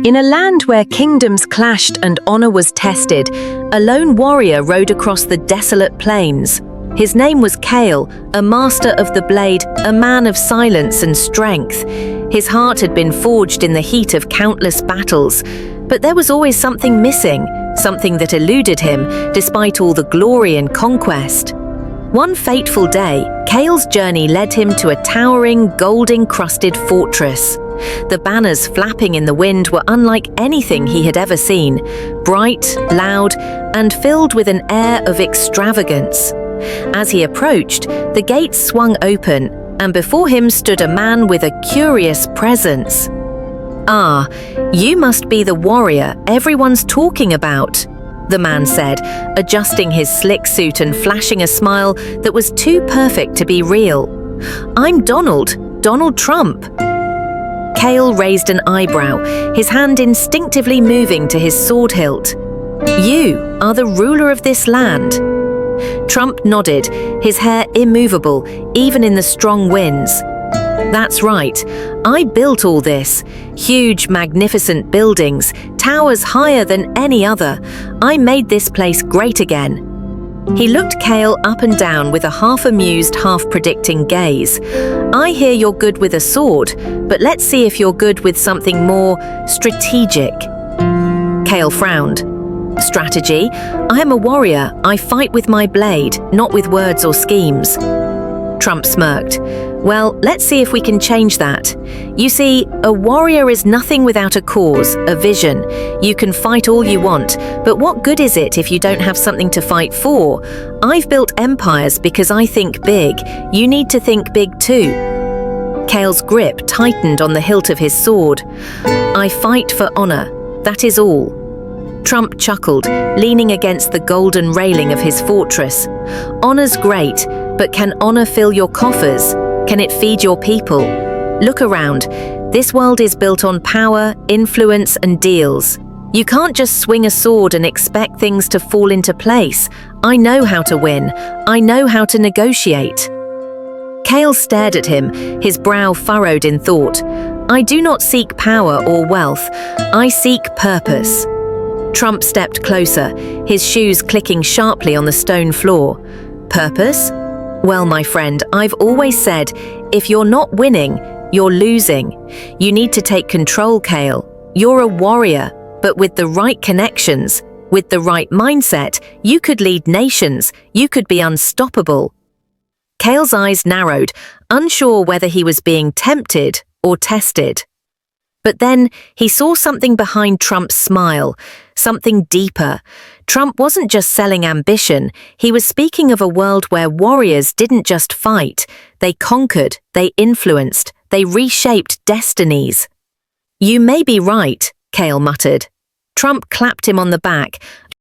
In a land where kingdoms clashed and honor was tested, a lone warrior rode across the desolate plains. His name was Kale, a master of the blade, a man of silence and strength. His heart had been forged in the heat of countless battles, but there was always something missing, something that eluded him despite all the glory and conquest. One fateful day, Kale's journey led him to a towering, gold-encrusted fortress. The banners flapping in the wind were unlike anything he had ever seen, bright, loud, and filled with an air of extravagance. As he approached, the gates swung open, and before him stood a man with a curious presence. "Ah, you must be the warrior everyone's talking about," the man said, adjusting his slick suit and flashing a smile that was too perfect to be real. "I'm Donald Trump." Kale raised an eyebrow, his hand instinctively moving to his sword hilt. "You are the ruler of this land." Trump nodded, his hair immovable, even in the strong winds. "That's right. I built all this. Huge, magnificent buildings, towers higher than any other. I made this place great again." He looked Kale up and down with a half-amused, half-predicting gaze. "I hear you're good with a sword, but let's see if you're good with something more strategic." Kale frowned. "Strategy? I am a warrior. I fight with my blade, not with words or schemes." Trump smirked. "Well, let's see if we can change that. You see, a warrior is nothing without a cause, a vision. You can fight all you want, but what good is it if you don't have something to fight for? I've built empires because I think big. You need to think big too." Kale's grip tightened on the hilt of his sword. "I fight for honor. That is all." Trump chuckled, leaning against the golden railing of his fortress. "Honor's great, but can honor fill your coffers? Can it feed your people? Look around. This world is built on power, influence, and deals. You can't just swing a sword and expect things to fall into place. I know how to win. I know how to negotiate." Kale stared at him, his brow furrowed in thought. "I do not seek power or wealth. I seek purpose." Trump stepped closer, his shoes clicking sharply on the stone floor. "Purpose? Well, my friend, I've always said, if you're not winning, you're losing. You need to take control, Kale. You're a warrior, but with the right connections, with the right mindset, you could lead nations. You could be unstoppable." Kale's eyes narrowed, unsure whether he was being tempted or tested. But then he saw something behind Trump's smile, something deeper. Trump wasn't just selling ambition, he was speaking of a world where warriors didn't just fight, they conquered, they influenced, they reshaped destinies. "You may be right," Kale muttered. Trump clapped him on the back.